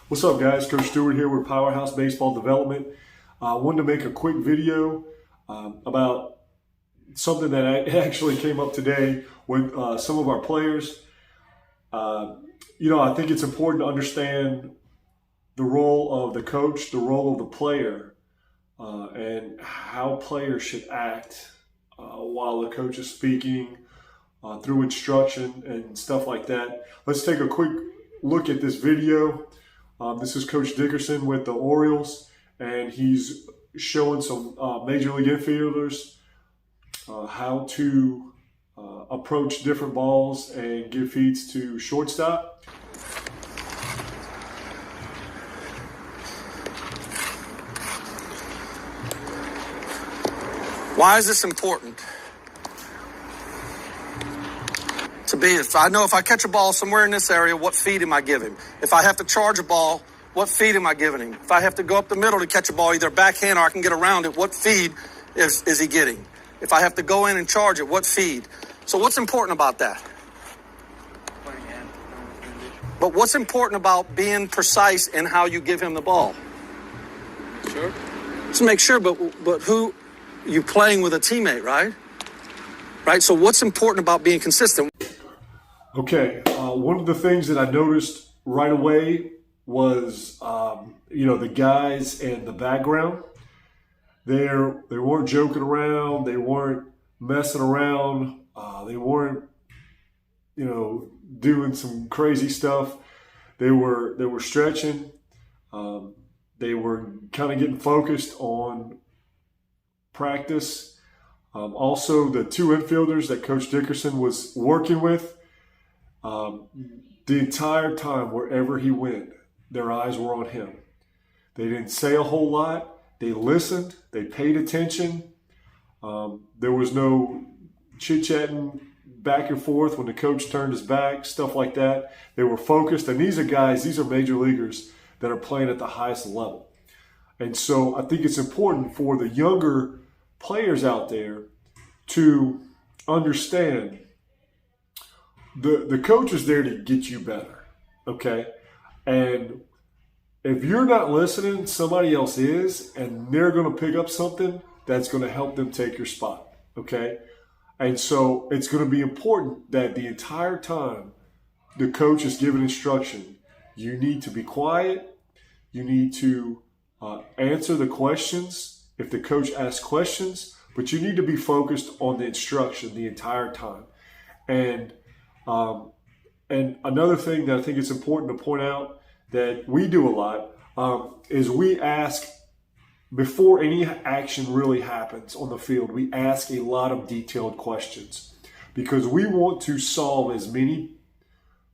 What's up, guys? Coach Stewart here with Powerhouse Baseball Development. I wanted to make a quick video about something that actually came up today with some of our players. I think it's important to understand the role of the coach, the role of the player, and how players should act while the coach is speaking, through instruction and stuff like that. Let's take a quick look at this video. This is Coach Dickerson with the Orioles, and he's showing some Major League infielders how to approach different balls and give feeds to shortstop. Why is this important? If I catch a ball somewhere in this area, what feed am I giving? If I have to charge a ball, what feed am I giving him? If I have to go up the middle to catch a ball, either backhand or I can get around it, what feed is he getting? If I have to go in and charge it, what feed? So what's important about that? But what's important about being precise in how you give him the ball? Sure. Just make sure, but who you playing with a teammate, right? Right. So what's important about being consistent? Okay, one of the things that I noticed right away was, the guys in the background. They weren't joking around. They weren't messing around. They weren't, doing some crazy stuff. They were stretching. They were kind of getting focused on practice. Also, the two infielders that Coach Dickerson was working with, the entire time, wherever he went, their eyes were on him. They didn't say a whole lot. They listened. They paid attention. There was no chit-chatting back and forth when the coach turned his back, stuff like that. They were focused. And these are major leaguers that are playing at the highest level. And so I think it's important for the younger players out there to understand the coach is there to get you better, okay? And if you're not listening, somebody else is, and they're going to pick up something that's going to help them take your spot, okay? And so it's going to be important that the entire time the coach is giving instruction, you need to be quiet. You need to answer the questions if the coach asks questions, but you need to be focused on the instruction the entire time. And another thing that I think it's important to point out that we do a lot is we ask, before any action really happens on the field, we ask a lot of detailed questions because we want to solve as many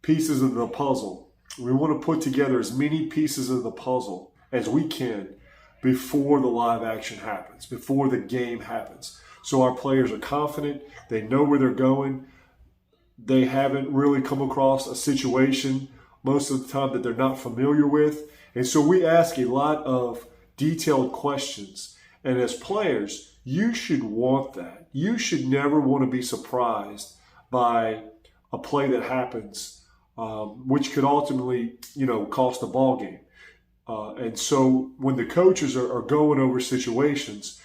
pieces of the puzzle. We want to put together as many pieces of the puzzle as we can before the live action happens, before the game happens. So our players are confident, they know where they're going. They haven't really come across a situation most of the time that they're not familiar with. And so we ask a lot of detailed questions. And as players, you should want that. You should never want to be surprised by a play that happens, which could ultimately, cost the ball game. And so when the coaches are going over situations,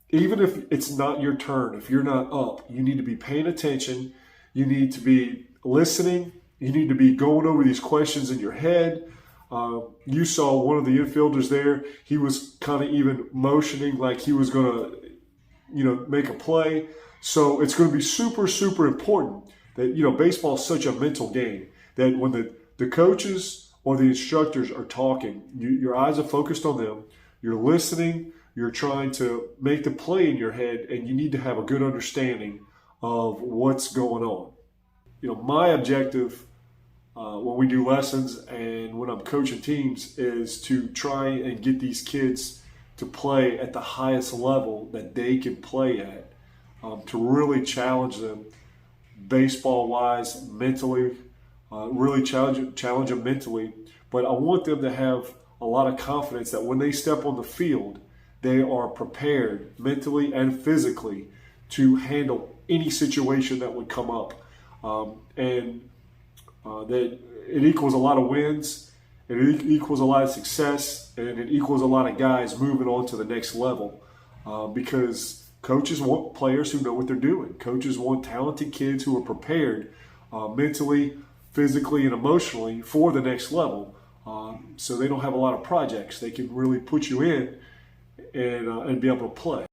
even if it's not your turn, if you're not up, you need to be paying attention. You need to be listening. You need to be going over these questions in your head. You saw one of the infielders there. He was kind of even motioning like he was going to, make a play. So it's going to be super, super important that, baseball is such a mental game that when the coaches or the instructors are talking, your eyes are focused on them. You're listening. You're trying to make the play in your head, and you need to have a good understanding of what's going on. My objective when we do lessons and when I'm coaching teams is to try and get these kids to play at the highest level that they can play at, to really challenge them baseball-wise, mentally, really challenge them mentally. But I want them to have a lot of confidence that when they step on the field, they are prepared mentally and physically to handle any situation that would come up. That it equals a lot of wins It equals a lot of success, and it equals a lot of guys moving on to the next level because coaches want players who know what they're doing. Coaches want talented kids who are prepared mentally, physically, and emotionally for the next level. So they don't have a lot of projects. They can really put you in and be able to play.